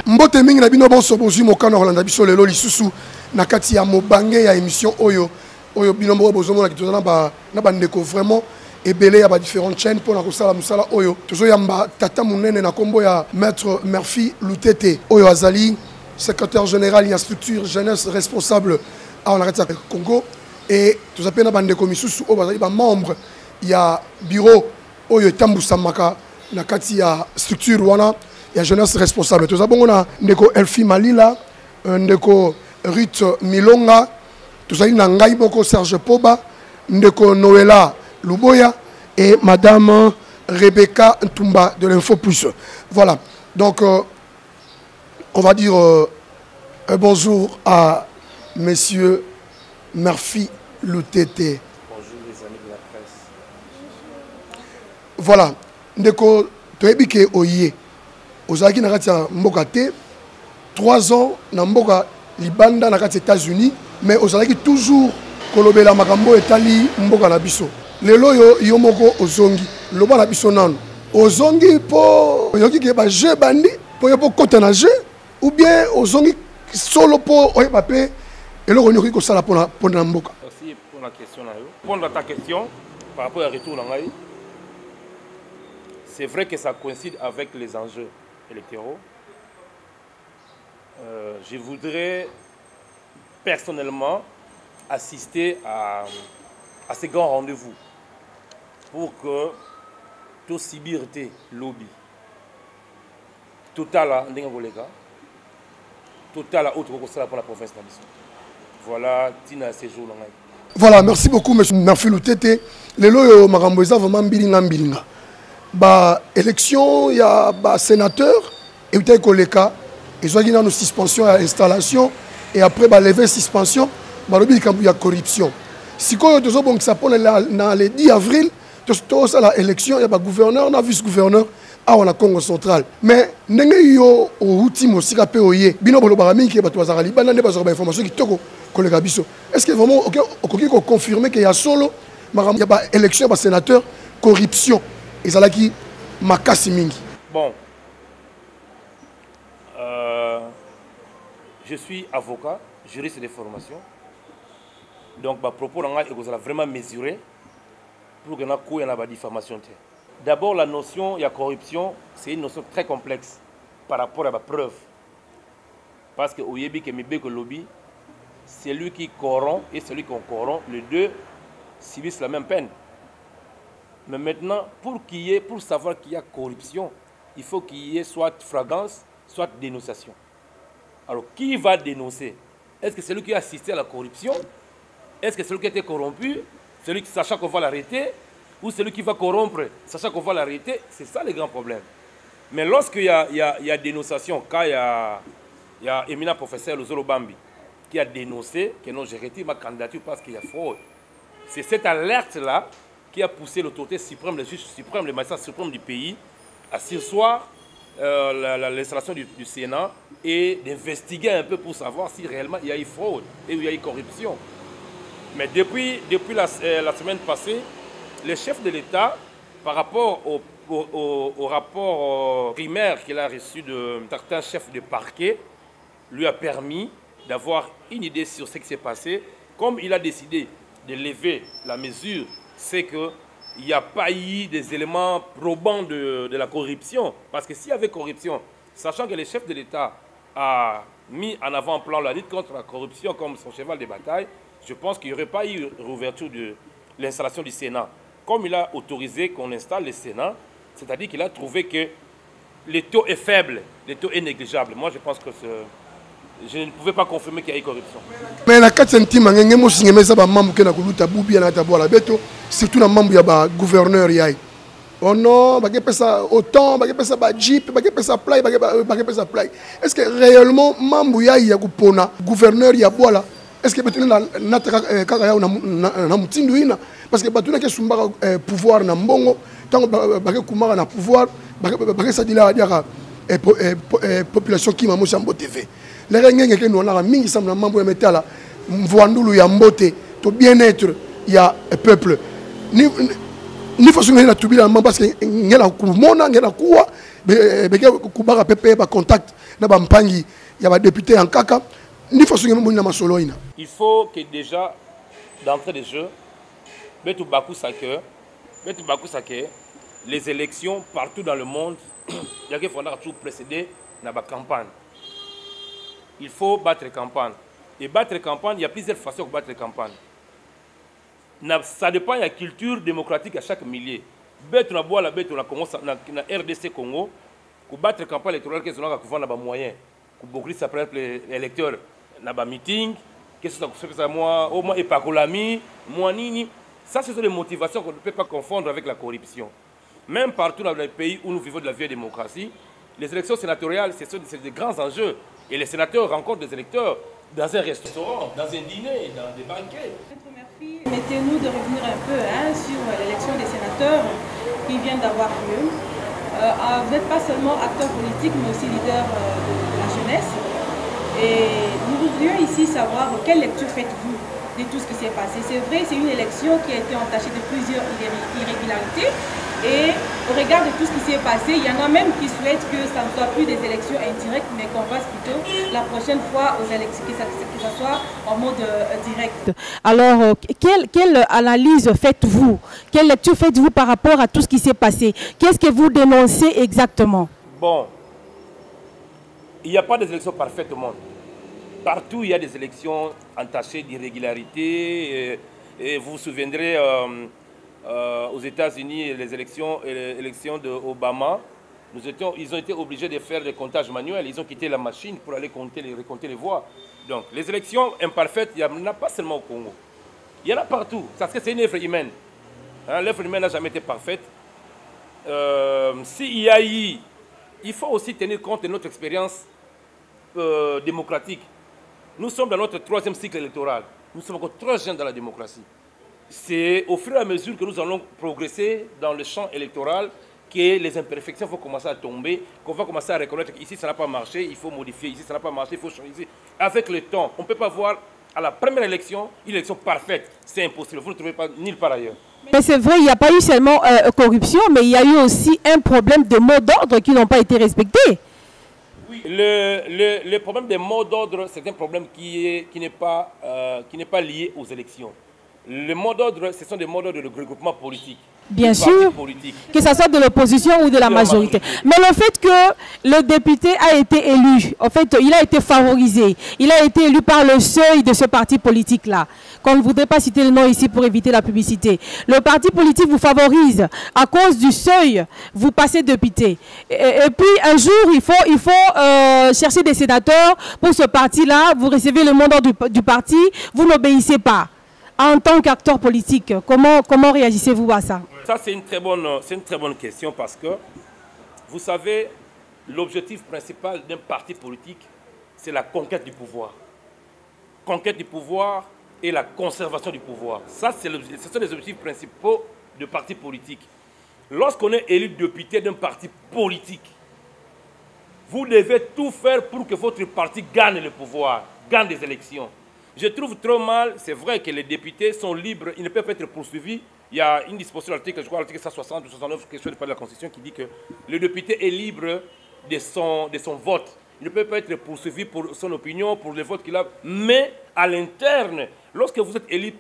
Mbote mingi na bino bonso bozwi mokano kolanda biso lelo lisusu na kati ya mobange ya émission oyo bino moko bozomona ki tozana na bandeko vraiment ebele ya ba différentes chaînes pour na kosala musala oyo tozoyamba tata munene na kombo ya maître Murphy Lutete oyo azali secrétaire général ya structure jeunesse responsable à la kati ya Congo et tozapena bandeko misusu oyo bazali ba membre ya bureau oyo etambusamaka na kati ya structure wana ya jeunesse responsable. Tout ça, on a ndeko Elfi Malila, ndeko Ruth Milonga, tout ça, Nangai Boko Serge Poba, ndeko Noëlla Luboya et madame Rebecca Ntumba de l'Info Plus. Voilà. Donc, on va dire un bonjour à monsieur Murphy Lutete. Bonjour les amis de la presse. Voilà. Ndeko Toebike Oye. Ozaki na kati ya mboka te 3 ans na mboka libanda na kati États-Unis mais ozalaki toujours kolobela makambo etali mboka na biso lelo yo moko ozongi loba na biso nano ozongi po yoki ke ba jeu bandi po yo po kota na jeu ou bien ozongi solo po oyeba pe eloko nyoki ko sala pour na mboka. Merci pour la question là. Répondre à ta question par rapport à retour na ngai. C'est vrai que ça coïncide avec les enjeux électoraux. Je voudrais personnellement assister à ces grands rendez-vous pour que tout Sibirité lobby, total Ndengolega, total autre pour la province d'Ambition. Voilà, Tina ces jours là. Voilà, merci beaucoup monsieur Murphy Lutete. Les loyo makambo eza vraiment bilinga. Bah élection il y a bah sénateur et peut être koleka ils ont une suspension à installation et après bah lever suspension bah lobi il y a corruption si quoi deux autres bon ça pour le 10 avril tout ça la élection il y a bah gouverneur na vice-gouverneur à la Congo central mais ndenge yo ultimo sika pe oye bino bolo barami ki bato bazali bana ne bazora information ki toko koleka biso est-ce que vraiment okoki ko confirmer que y a solo il y a bah élection bah sénateur corruption ezalaki makasi mingi. Bon, je suis avocat, juriste de formation. Donc, ma propos est vraiment mesuré pour que nous ayons une diffamation. D'abord, la notion de corruption, c'est une notion très complexe par rapport à ma preuve. Parce que Oyebi Kemibeko Lobby, c'est lui qui corrompt et celui qu'on corrompt, les deux subissent la même peine. Mais maintenant, pour savoir qu'il y a corruption, il faut qu'il y ait soit flagrance, soit dénonciation. Alors, qui va dénoncer? Est-ce que c'est celui qui a assisté à la corruption? Est-ce que c'est celui qui a été corrompu? Celui qui sachant qu'on va l'arrêter? Ou celui qui va corrompre, sachant qu'on va l'arrêter? C'est ça le grand problème. Mais lorsqu'il y a dénonciation, quand il y a éminent professeur Lozolo Bambi qui a dénoncé que non, j'ai retiré ma candidature parce qu'il y a fraude. C'est cette alerte-là qui a poussé l'autorité suprême, le juge suprême, le magistrat suprême du pays, à surseoir l'installation du Sénat et d'investiguer un peu pour savoir si réellement il y a eu fraude et il y a eu corruption. Mais depuis la semaine passée, le chef de l'État, par rapport au rapport primaire qu'il a reçu de certains chefs de parquet, lui a permis d'avoir une idée sur ce qui s'est passé. Comme il a décidé de lever la mesure, c'est qu'il n'y a pas eu des éléments probants de la corruption. Parce que s'il y avait corruption, sachant que le chef de l'État a mis en avant-plan la lutte contre la corruption comme son cheval de bataille, je pense qu'il n'y aurait pas eu réouverture de l'installation du Sénat. Comme il a autorisé qu'on installe le Sénat, c'est-à-dire qu'il a trouvé que le taux est faible, le taux est négligeable. Moi, je pense que je ne pouvais pas confirmer qu'il y a eu corruption. Mais la 4 centimes, surtout dans membre ya gouverneur yaï. Oh non, bah que ça autant, bah que ça jeep, bah que ça play, bah que ça play. Est-ce que réellement membre yaï ya kupona gouverneur ya bola? Est-ce que peut-être na kaka ya na mutindu ina parce que batuna ke sumba pouvoir na mbongo tant bah que kumara na pouvoir bah que ça dit là diaka population qui mamosa mbo TV. Les rengenge ke nous na mingi sam na membre ya metala mvwandulu ya mbote to bien-être ya peuple. ni façon ngena tubila mamba parce que ngena kumona ngena kuwa beke kubaka pepe ba contact na ba mpangi ya ba député en kaka ni façon ngena mona masolo ina. Il faut que déjà d'entrée de jeu betu baku sake les élections partout dans le monde il y a que faudra toujours précéder na ba campagne. Il faut battre campagne. Et battre campagne, il y a plusieurs façons de battre campagne. Ça dépend de la culture démocratique à chaque millier. Bête na bois la bête na Congo na RDC Congo, pour battre campagne électorale qu'est-ce qu'on a faire na moyen. Pour beaucoup ça prendre les électeurs na ba meeting, qu'est-ce que ça fait ça moi au moins epakolami, moi nini. Ça ce sont des motivations qu'on ne peut pas confondre avec la corruption. Même partout dans les pays où nous vivons de la vieille démocratie, les élections sénatoriales, c'est des grands enjeux. Et les sénateurs rencontrent des électeurs dans un restaurant, dans un dîner, dans des banquets. Permettez-nous de revenir un peu sur l'élection des sénateurs qui vient d'avoir lieu. Vous n'êtes pas seulement acteur politique, mais aussi leader de la jeunesse. Et nous voudrions ici savoir quelle lecture faites-vous de tout ce qui s'est passé. C'est vrai, c'est une élection qui a été entachée de plusieurs irrégularités. Et au regard de tout ce qui s'est passé, il y en a même qui souhaitent que ça ne soit plus des élections indirectes, mais qu'on passe plutôt la prochaine fois aux élections, que ça soit en mode direct. Alors, quelle analyse faites-vous? Quelle lecture faites-vous par rapport à tout ce qui s'est passé? Qu'est-ce que vous dénoncez exactement? Bon, il n'y a pas d'élections parfaites au monde. Partout, il y a des élections entachées d'irrégularités. Et vous vous souviendrez... aux États-Unis, les élections d'Obama, ils ont été obligés de faire des comptages manuels. Ils ont quitté la machine pour aller récompter les voix. Donc, les élections imparfaites, il n'y en a pas seulement au Congo. Il y en a partout. Parce que c'est une œuvre humaine. L'œuvre humaine n'a jamais été parfaite. S'il y a eu, il faut aussi tenir compte de notre expérience démocratique. Nous sommes dans notre 3e cycle électoral. Nous sommes encore 3 jeunes dans la démocratie. C'est au fur et à mesure que nous allons progresser dans le champ électoral que les imperfections vont commencer à tomber, qu'on va commencer à reconnaître qu'ici ça n'a pas marché, il faut modifier, ici ça n'a pas marché, il faut changer. Avec le temps, on ne peut pas voir à la première élection une élection parfaite. C'est impossible, vous ne trouvez pas nulle part ailleurs. Mais c'est vrai, il n'y a pas eu seulement corruption, mais il y a eu aussi un problème de mots d'ordre qui n'ont pas été respectés. Oui, le problème des mots d'ordre, c'est un problème qui n'est pas lié aux élections. Les mots d'ordre, ce sont des mots d'ordre de regroupement politique. Bien sûr, que ce soit de l'opposition ou de la majorité. Mais le fait que le député a été élu, en fait, il a été favorisé. Il a été élu par le seuil de ce parti politique-là. Qu'on ne voudrait pas citer le nom ici pour éviter la publicité. Le parti politique vous favorise. À cause du seuil, vous passez député. Et puis, un jour, il faut chercher des sénateurs pour ce parti-là. Vous recevez le mandat du parti, vous n'obéissez pas. En tant qu'acteur politique, comment réagissez-vous à ça? Ça, c'est une très bonne question parce que, vous savez, l'objectif principal d'un parti politique, c'est la conquête du pouvoir. Conquête du pouvoir et la conservation du pouvoir. Ça, ce sont les objectifs principaux de parti politique. Lorsqu'on est élu député d'un parti politique, vous devez tout faire pour que votre parti gagne le pouvoir, gagne des élections. Je trouve trop mal, c'est vrai que les députés sont libres, ils ne peuvent pas être poursuivis. Il y a une disposition de l'article, je crois, l'article 160 ou 169, quelque chose de la Constitution qui dit que le député est libre de son vote. Il ne peut pas être poursuivi pour son opinion, pour les votes qu'il a. Mais à l'interne, lorsque vous êtes élu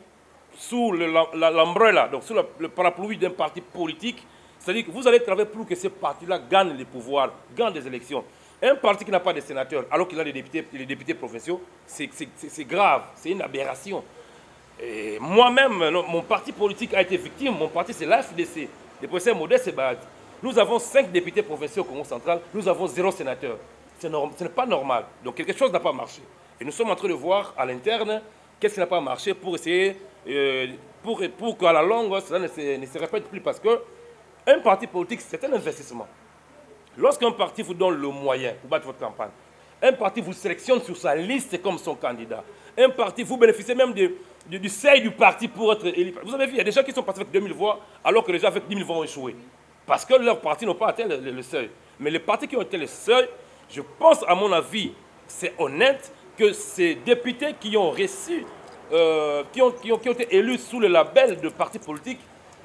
sous l'ombrella, donc sous le parapluie d'un parti politique, c'est-à-dire que vous allez travailler pour que ce parti-là gagne les pouvoirs, gagne des élections. Un parti qui n'a pas de sénateurs, alors qu'il a les députés provinciaux, c'est grave, c'est une aberration. Moi-même, mon parti politique a été victime, mon parti c'est l'AFDC, le professeur Modeste Bahati. Nous avons 5 députés provinciaux au Congo central, nous avons 0 sénateur. Ce n'est pas normal, donc quelque chose n'a pas marché. Et nous sommes en train de voir à l'interne qu'est-ce qui n'a pas marché pour essayer, pour qu'à la longue, cela ne se répète plus, parce qu'un parti politique, c'est un investissement. Lorsqu'un parti vous donne le moyen pour battre votre campagne, un parti vous sélectionne sur sa liste comme son candidat, un parti vous bénéficiez même du seuil du parti pour être élu. Vous avez vu, il y a des gens qui sont partis avec 2000 voix, alors que les gens avec 10 000 voix ont échoué. Parce que leurs partis n'ont pas atteint le seuil. Mais les partis qui ont atteint le seuil, je pense, à mon avis, c'est honnête que ces députés qui ont reçu, qui ont été élus sous le label de parti politique,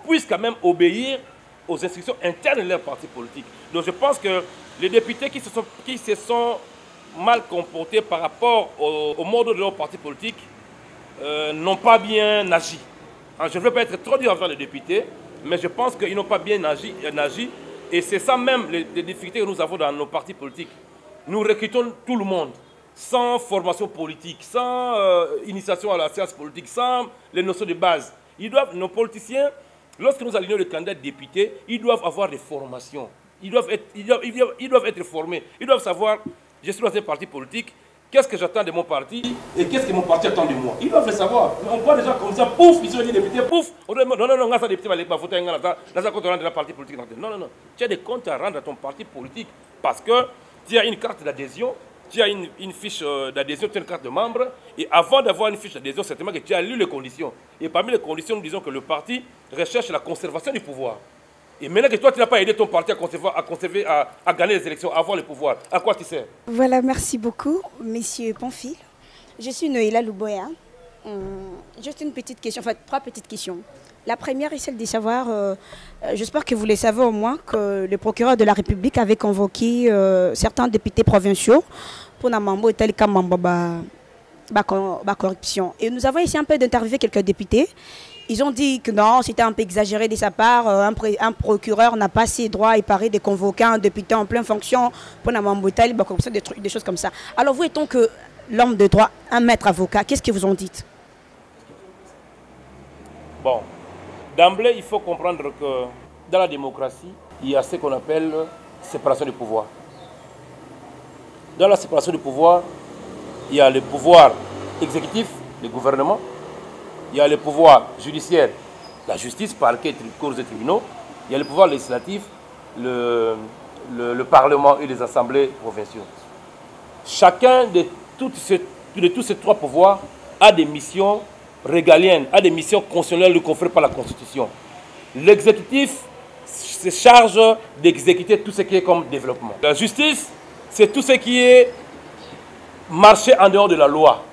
puissent quand même obéir aux instructions internes de leur parti politique. Donc je pense que les députés qui se sont mal comportés par rapport au mode de leur parti politique n'ont pas bien agi. Alors, je ne veux pas être trop dur envers les députés, mais je pense qu'ils n'ont pas bien agi. Et c'est ça même les difficultés que nous avons dans nos partis politiques. Nous recrutons tout le monde, sans formation politique, sans initiation à la science politique, sans les notions de base. Nos politiciens, lorsque nous alignons les candidats députés, ils doivent avoir des formations. Ils doivent être formés. Ils doivent savoir, je suis dans un parti politique, qu'est-ce que j'attends de mon parti et qu'est-ce que mon parti attend de moi. Ils doivent le savoir. On voit des gens comme ça, pouf, ils sont des députés, pouf. On dit non, ça député va voter dans un compte à rendre de la parti politique. Non. Tu as des comptes à rendre à ton parti politique parce que tu as une carte d'adhésion, tu as une fiche d'adhésion, tu as une carte de membre. Et avant d'avoir une fiche d'adhésion, certainement que tu as lu les conditions. Et parmi les conditions, nous disons que le parti recherche la conservation du pouvoir. Et maintenant que toi, tu n'as pas aidé ton parti à gagner les élections, à avoir le pouvoir, à quoi tu sers? Voilà, merci beaucoup, Monsieur Pamphile. Je suis Noéla Louboya. Juste une petite question, enfin 3 petites questions. La première est celle de savoir, j'espère que vous le savez au moins, que le procureur de la République avait convoqué certains députés provinciaux pour la mambo et tel cas corruption. Et nous avons essayé un peu d'interviewer quelques députés. Ils ont dit que non, c'était un peu exagéré de sa part. Un procureur n'a pas ses droits et paraît de convoquer un député en pleine fonction pour la mambotaille, des choses comme ça. Alors vous, étant que l'homme de droit, un maître avocat, qu'est-ce que vous en dites? Bon, d'emblée, il faut comprendre que dans la démocratie, il y a ce qu'on appelle séparation du pouvoir. Dans la séparation du pouvoir, il y a le pouvoir exécutif, le gouvernement. Il y a le pouvoir judiciaire, la justice, parquet, cours et tribunaux. Il y a le pouvoir législatif, le Parlement et les assemblées provinciales. Chacun de tous ces 3 pouvoirs a des missions régaliennes, a des missions constitutionnelles conférées par la Constitution. L'exécutif se charge d'exécuter tout ce qui est comme développement. La justice, c'est tout ce qui est marché en dehors de la loi.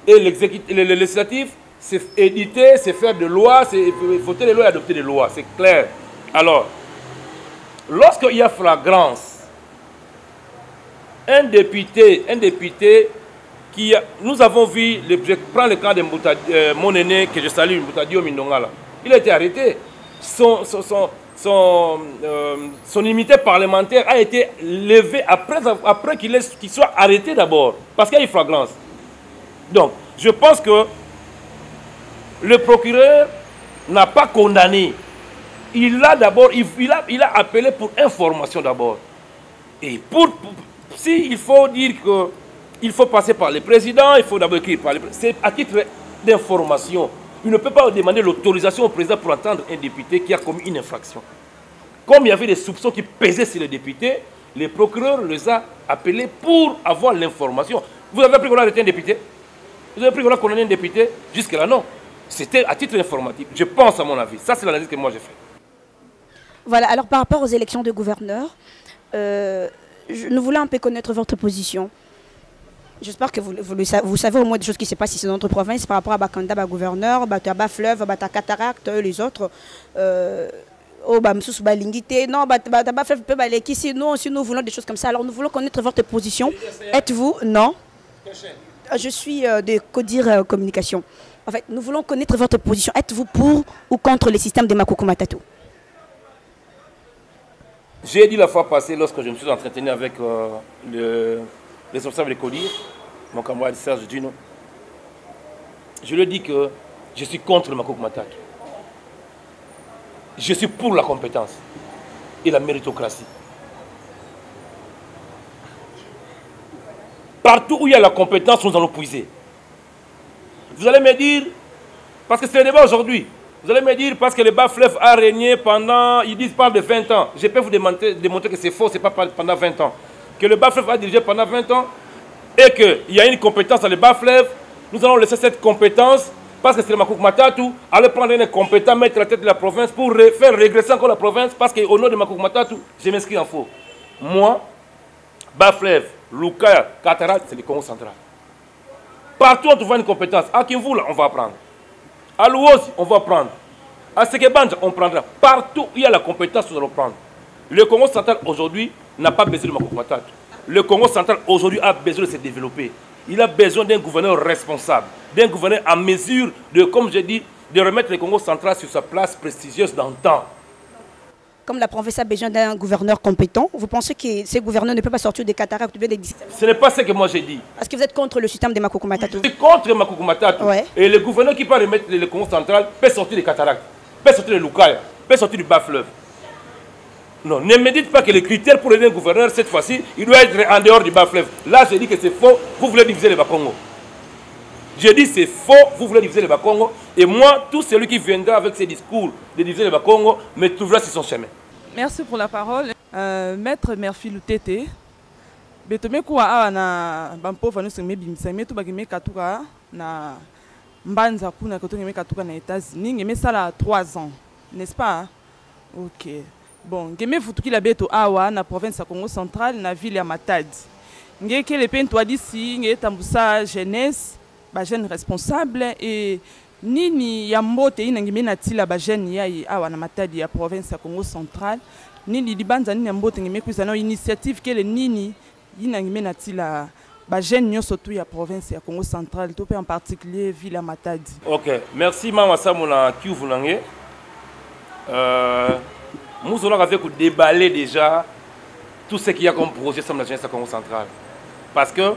Et le législatif, c'est éditer, c'est faire des lois, c'est voter des lois et adopter des lois, c'est clair. Alors, lorsqu'il y a flagrance, un député qui nous avons vu, je prends le cas de mon aîné que je salue, Moutadio Mindongala, il a été arrêté. Son immunité parlementaire a été levée après qu'il soit arrêté d'abord, parce qu'il y a eu flagrance. Donc, je pense que le procureur n'a pas condamné. Il a appelé pour information d'abord. Et s'il faut dire qu'il faut passer par le président, il faut d'abord écrire par le président. C'est à titre d'information. Il ne peut pas demander l'autorisation au président pour entendre un député qui a commis une infraction. Comme il y avait des soupçons qui pesaient sur les députés, le procureur les a appelés pour avoir l'information. Vous avez appris qu'on a arrêté un député? Vous avez appris qu'on a condamné un député? Jusque-là, non. C'était à titre informatif, je pense à mon avis. Ça, c'est l'analyse que moi j'ai faite. Voilà, alors par rapport aux élections de gouverneurs, nous voulons un peu connaître votre position. J'espère que vous savez au moins des choses qui se passent ici dans notre province par rapport à Bakanda, gouverneur, Bataba Fleuve, Bata Cataract, les autres. Si nous voulons des choses comme ça, alors nous voulons connaître votre position. Êtes-vous? Non. Je suis de Codir Communication. En fait, nous voulons connaître votre position. Êtes-vous pour ou contre le système de Makoko Matatu? J'ai dit la fois passée, lorsque je me suis entretenu avec le responsable de Codir, mon camarade Serge Dino, je lui ai dit que je suis contre le Makoko Matatu. Je suis pour la compétence et la méritocratie. Partout où il y a la compétence, nous allons puiser. Vous allez me dire, parce que c'est le débat aujourd'hui, vous allez me dire parce que le Bas-Fleuve a régné pendant, ils parlent de 20 ans. Je peux vous démontrer que c'est faux, c'est pas pendant 20 ans. Que le Bas-Fleuve a dirigé pendant 20 ans et qu'il y a une compétence dans le Bas-Fleuve, nous allons laisser cette compétence parce que c'est le Makoko Matatu, aller prendre un compétent, mettre la tête de la province pour faire régresser encore la province parce qu'au nom de Makoko Matatu, je m'inscris en faux. Moi, Bas-Fleuve, Lukaya, Cataract, c'est le Congo central. Partout on trouve une compétence. À Kimvula, on va apprendre. À Louosi, on va apprendre. À ce que Banja, on prendra. Partout où il y a la compétence, nous allons prendre. Le Congo central aujourd'hui n'a pas besoin de Makoko Matata. Le Congo central aujourd'hui a besoin de se développer. Il a besoin d'un gouverneur responsable, d'un gouverneur en mesure de, comme je dis, de remettre le Congo central sur sa place prestigieuse dans le temps. Comme la province a besoin d'un gouverneur compétent, vous pensez que ce gouverneur ne peut pas sortir des cataractes ou bien des... Ce n'est pas ce que moi j'ai dit. Est-ce que vous êtes contre le système de Makoko Matata? Je suis contre Makoko Matata. Ouais. Et le gouverneur qui peut remettre le Congo central peut sortir des cataractes, peut sortir de Lukaya, peut sortir du bas-fleuve. Non, ne me dites pas que les critères pour aider un gouverneur, cette fois-ci, il doit être en dehors du bas-fleuve. Là, je dis que c'est faux, vous voulez diviser le Bas-Congo. Je dis c'est faux, vous voulez diviser le Bas-Congo. Et moi, tout celui qui viendra avec ses discours de diviser le Bas-Congo me trouvera sur son chemin. Merci pour la parole. Maître Murphy Lutete. Betome kuwa na bampova no sengme bimisa metu bagime katuka na mbanza kuna kotongeme katuka na États-Unis ngeme sala 3 ans, n'est-ce pas? OK. Bon, ngeme futuki la beto awa na province ya Congo central na ville ya Matadi. Ngeke le pento d'ici nge tambusa jeunesse, ba jeune responsable et nini ya mbote ina ngeme na tila ba jeune ya awa na Matadi ya province ya Congo central. Nini libanza nini ya mbote ngeme kuisa na initiative kele nini ina ngeme na tila ba jeune nyo surtout ya province ya Congo central to en particulier ville ya Matadi. OK, merci mama Samuna Kivu nange. Nous allons avec déballer déjà tout ce qu'il y a comme projet sur la jeunesse à Congo central. Parce que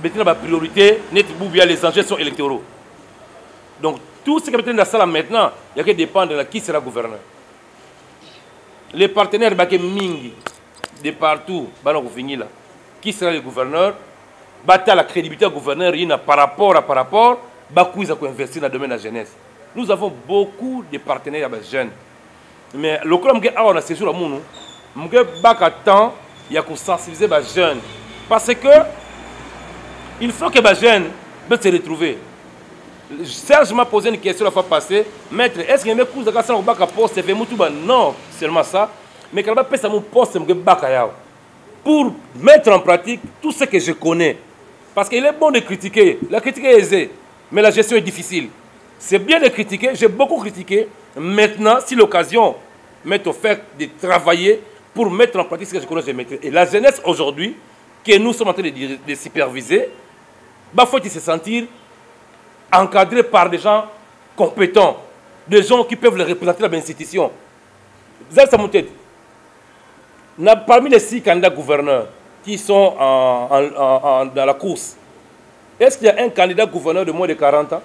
maintenant la priorité, les enjeux sont électoraux. Donc tout ce qui est dans la salle maintenant, il y a que dépendre de qui sera gouverneur. Les partenaires Mingi de partout, qui sera le gouverneur, la crédibilité du gouverneur par rapport, ils ont investi dans le domaine de la jeunesse. Nous avons beaucoup de partenaires jeunes. Mais le problème est qu'on a ces jours à Mounou, il y a qu'on sensibiliser les jeunes. Parce que il faut que les jeunes se retrouvent. Serge m'a posé une question la fois passée. Maître, est-ce que mes cousins ont un poste? Non, seulement ça. Mais quand je mon poste, pour mettre en pratique tout ce que je connais. Parce qu'il est bon de critiquer. La critique est aisée, mais la gestion est difficile. C'est bien de critiquer, j'ai beaucoup critiqué. Maintenant, si l'occasion m'est offerte de travailler pour mettre en pratique ce que je connais, je mettrai. Et la jeunesse aujourd'hui, que nous sommes en train de superviser, il faut se sentir encadré par des gens compétents, des gens qui peuvent les représenter dans l'institution. Parmi les 6 candidats gouverneurs qui sont dans la course, est-ce qu'il y a un candidat gouverneur de moins de 40 ans?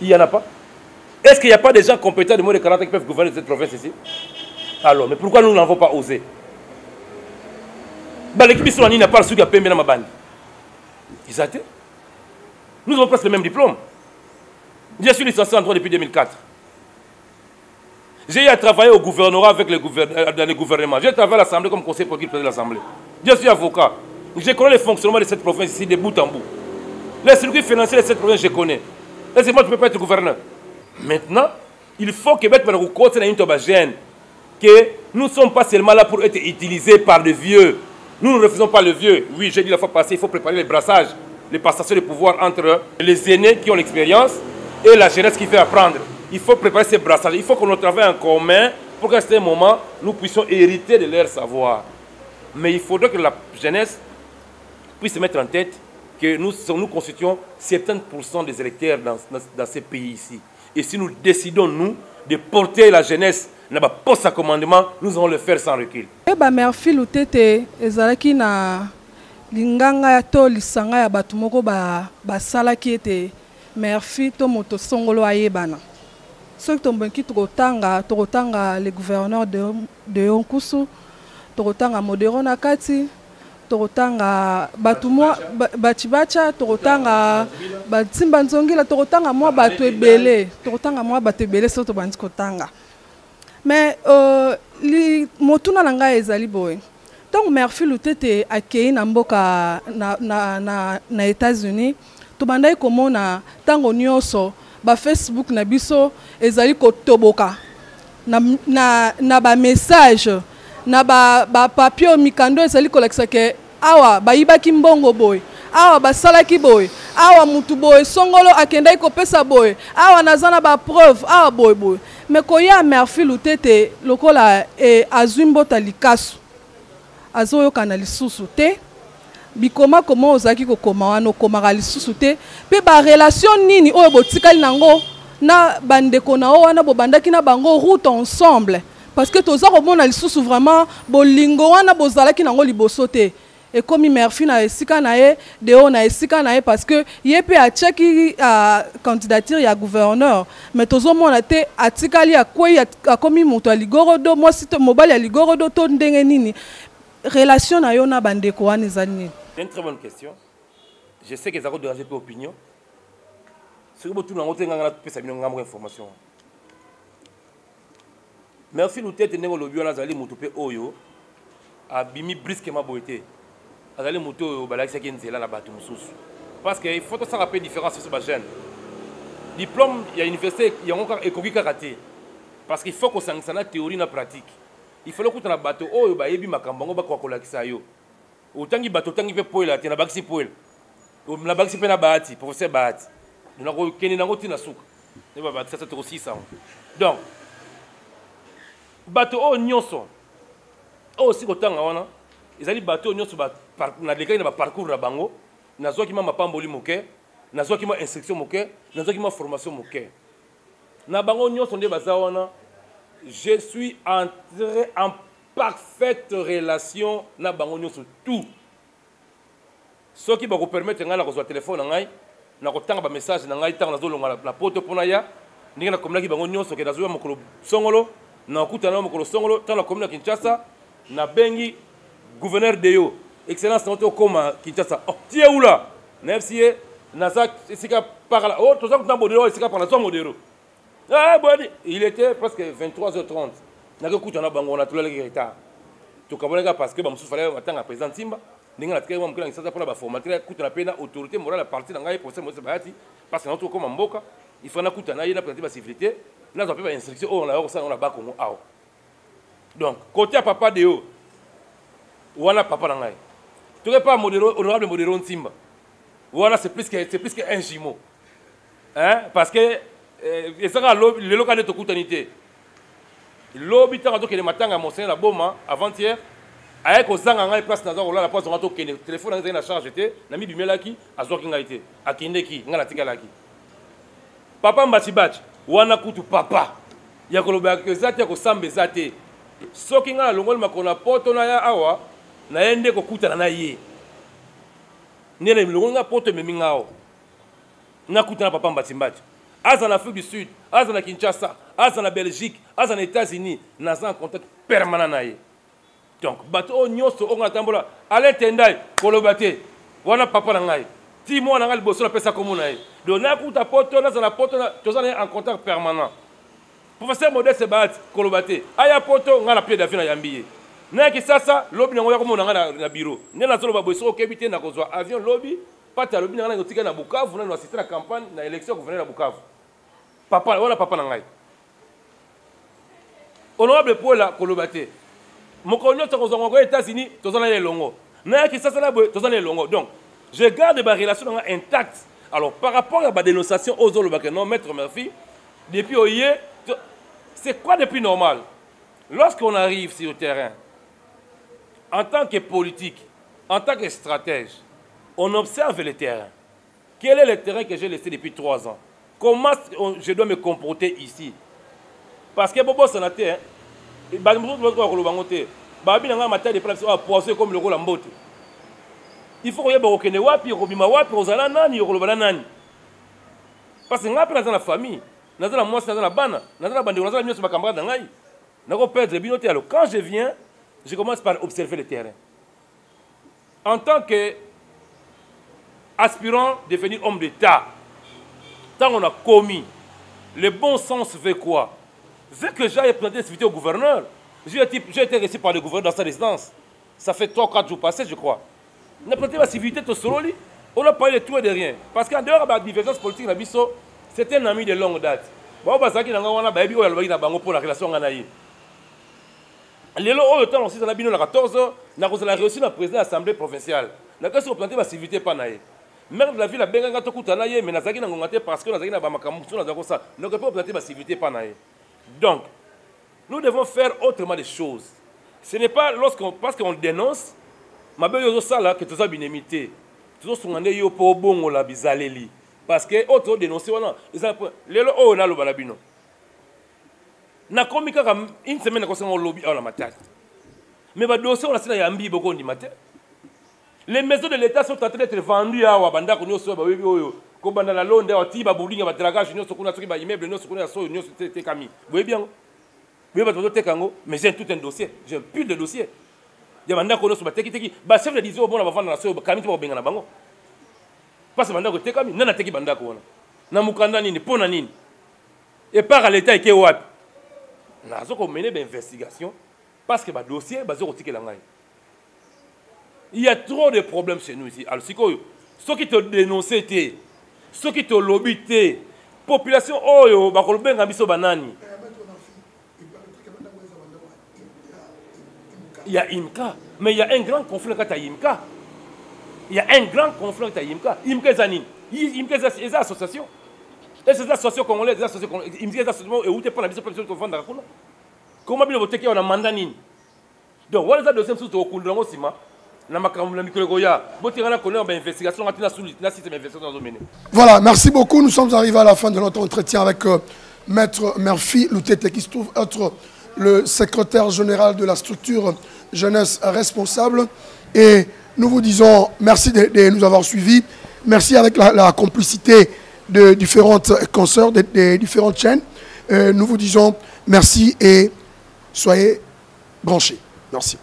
Il n'y en a pas. Est-ce qu'il n'y a pas des gens compétents de moins de 40 ans qui peuvent gouverner cette province ici? Alors, mais pourquoi nous n'avons pas osé? L'équipe Bissou n'a pas le souci à payer ma bande. Nous avons presque le même diplôme. Je suis licencié en droit depuis 2004. J'ai eu à travailler au gouvernorat avec dans le gouvernement. J'ai travaillé à l'Assemblée comme conseiller politique de l'Assemblée. Je suis avocat. Je connais le fonctionnement de cette province ici de bout en bout. Les circuits financiers de cette province, je connais. Et c'est moi qui ne peux pas être gouverneur. Maintenant, il faut que nous ne sommes pas seulement là pour être utilisés par les vieux. Nous ne refusons pas le vieux. Oui, j'ai dit la fois passée, il faut préparer les brassages, les passations de pouvoir entre les aînés qui ont l'expérience et la jeunesse qui fait apprendre. Il faut préparer ces brassages. Il faut qu'on travaille en commun pour qu'à ce moment, nous puissions hériter de leur savoir. Mais il faudrait que la jeunesse puisse se mettre en tête que nous constituons 70% des électeurs dans ces pays ici. Et si nous décidons, nous, de porter la jeunesse dans le poste à commandement, nous allons le faire sans recul. Murphy Lutete ezalaki na linganga to lisanga ya batu moko basalaki ete Murphy to moto songolo ayebana. Soki tombonki tokotanga le gouverneur de Yonkusu, tokotanga Modero na kati, tokotanga batumwa bachibacha, tokotanga batimba nzongila, tokotanga mwa batu ebele, soto bandi kotanga. Mais motuna na ngai ezali boye. Donc Murphy Lutete akei na mboka na États-Unis, tobandai komona tango nyonso ba Facebook na biso ezali kotoboka na ba message na ba papier mikando ezali kolakisa ke awa bayibaki mbongo boy awa basalaki boye awa mutu boye songolo akendaki kopesa boye awa naza na bapreuve awa boye boye me koya Murphy Lutete lokola azwi mbota likasu azoyokana lisusu te bikoma koma ozalaki kokoma wana okomaka lisusu te mpe barelation nini oyo botikali nango na bandeko na o wana bobandaki na bango route ensemble parce que toza komona lisusu vraiment bolingo wana bozalaki nango liboso te ekomi Murphy na esika na ye Deo na esika na ye parce que ye mpe atiaki candidature ya gouverneur mais tozomona te atikali akwei akomi moto ya ligorodo mwasi mobali ya ligorodo to ndenge nini relation na yo na bandeko wana ezali nini? C'est une très bonne question. Je sais que ça va déranger peu opinion. Ce que tout le monde a fait, une information. Murphy Lutete n'est pas le bio, Azali Moutoupe Oyo, a bimi brusquement boité. Azali Moutou, Balak Sekenzela, la bateau sous. Parce qu'il faut que ça rappelle différence sur ce jeune. Diplôme, il y a une université, il y a encore économique karaté. Parce qu'il faut que ça ait une théorie et une pratique. Il faut que tu aies un bateau, oh, bah, il y a un bateau, autant que bateau, autant que poil, tu as un baxi poil. La baxi pena bahati, professeur bahati. Nous avons qu'un nango tina souk. Ça c'est aussi ça. Donc, bateau oh nyonso. Oh si autant on a, ils allaient bateau nyonso na les gars na parcours na bango, na zo ki ma pamboli moke, na zo ki ma instruction moke, na zo ki ma formation moke. Na bango nyonso nde bazawana. Je suis entré en parfaite relation na bango nyonso tout. Ce qui va vous permettre de recevoir téléphone, de recevoir un message, de recevoir la porte pour naya, de communiquer bango nyonso ke dazuya mokolo songolo, na kuta na mokolo songolo, tant la commune Kinshasa, na bengi gouverneur Deo, excellence notre koma Kinshasa. Oh, tie où là? Na FCA, na ça sika par là. Oh, tout ça que modéro, sika par là son modéro. Ah bon, il était presque 23h30. Na ko kuta na bango na tout le retard. To kaboneka parce que ba musu fallait attendre à président Timba. Ninga na tkema mkila ngisasa pour la formateur kuta na pena autorité morale à partir na ngai procès Moïse Bahati parce que notre comme mboka, il faut na kuta na yena présenter ba civilité, na zo pas instruction on a ça on a ba Congo aw. Donc côté à papa Deo wana papa na ngai. Tu n'es pas modéro honorable modéro Timba. Voilà c'est plus que un jumeau. Hein parce que et ça le local de tokutanité. Lobby tant que les matins à Monseigneur la Boma avant-hier avec aux zanga place na zo la place on a to kene téléphone na charge était na mi bimelaki azoki ngaité akindeki ngala tikalaki papa mbatibachi wana kutu papa ya koloba ke zate ko sambe zate soki ngala longol makona poto na ya awa na ende ko kutana na ye nele longol nga poto memingao na kutana papa mbatibachi aza en Afrique du Sud, aza en Kinshasa, aza en Belgique, aza en États-Unis, nous en contact permanent. Donc, bateau nyonso on atambola, allez tendai, kolobate, wana papa nangai. Ti mois nangai bosso la pesa comme nae. Donc na kuta poto na za poto na tous en contact permanent. Professeur Modeste bat kolobate, aya poto ngala pied d'avion na yambiye. Na ki sasa lobby nango ya ko monanga na bureau. Ne na zolo ba bosso okebite na kozwa avion lobby. Pati à l'objet de la Bukavu, nous avons assisté à la campagne de l'élection gouverneur de Bukavu. Papa, voilà papa nangai. Honorable Paul Kolobate. Mon collègue aux États-Unis, tous en les longo. Mais qui ça là, tous en les longo. Donc, je garde ma relation intacte. Alors, par rapport à la dénonciation aux autres, non, maître Murphy, depuis hier, c'est quoi depuis normal? Lorsqu'on arrive sur le terrain, en tant que politique, en tant que stratège, on observe le terrain. Quel est le terrain que j'ai laissé depuis 3 ans? Comment je dois me comporter ici? Parce que Bobo Sénateur, il faut que vous wapi, robima wapi, ozala nani, yorobala nani. Parce que nous avons dans la famille, nous avons la moi, nous avons la bana, nous avons la bande, nous avons la mieux sur ma camarade d'angaï. Nous avons perdu le binoté. Alors quand je viens, je commence par observer le terrain. En tant que aspirant à devenir homme d'État, tant on a commis, le bon sens veut quoi? Veut que j'aille planter des activités au gouverneur. J'ai été reçu par le gouverneur dans sa résidence. Ça fait 3-4 jours passés, je crois. On a planté la civilité de Sololi. On a parlé de tout et de rien. Parce qu'en dehors de la divergence politique, c'était un ami de longue date. Bon, on a pour la relation. Le temps aussi, on a 14 ans, on a reçu le président de l'Assemblée provinciale. La question planté va s'éviter pas naé. Maire de la ville a bien gâteau koutana yé, mais nazaki n'a ngongate parce que nazaki n'a pas makamusu nazako ça. Donc le planté va s'éviter pas naé. Donc, nous devons faire autrement les choses. Ce n'est pas parce qu'on dénonce, ma belle yozo ça là que tout ça bien imité. Tout ça sont yo po bongo la bizaleli. Parce que autres dénoncer wana, les lo oh na lo balabino. Na komika comme une semaine comme ça on lobby à la matin. Mais ba dossier on a sina yambi boko ndi matin. Les maisons de l'État sont en train d'être vendues à Wabanda ko nyoso ba webi oyo. Ko banda la londe wa tiba bulinga ba dragage nyoso kuna soki ba immeuble nyoso kuna so nyoso te kami. Vous voyez bien? Vous voyez te kango, mais j'ai tout un dossier, j'ai un pile de dossiers. Ya banda ko nyoso ba teki ba chef de disait au bon ba vendre la so ba kami to ba benga na bango. Parce que banda ko te kami nana teki banda ko wana. Na mukanda nini pona nini? Et par à l'État qui est wapi? Na zo ko mener des investigations parce que ba dossier ba zo ko tiki la ngai. Il y a trop de problèmes chez nous ici. Alors, ceux qui te dénoncent, ceux qui te lobbyent, population, oh, il y a IMCA, mais il y a un grand conflit avec IMCA. Il y a un grand conflit avec IMCA. IMCA est Zanine. IMCA est une association. Et ces associations congolaises, des associations congolaises, IMCA est une association, et où tu es pour la mission de la vendre. Comment bien voter qu'il y a un mandat? Donc, voilà ça, deuxième source au Koundran aussi, Voilà, merci beaucoup. Nous sommes arrivés à la fin de notre entretien avec Maître Murphy Lutete, qui se trouve être le secrétaire général de la structure Jeunesse Responsable. Et nous vous disons merci de nous avoir suivis. Merci avec la complicité de différentes consoeurs, des différentes chaînes. Nous vous disons merci et soyez branchés. Merci.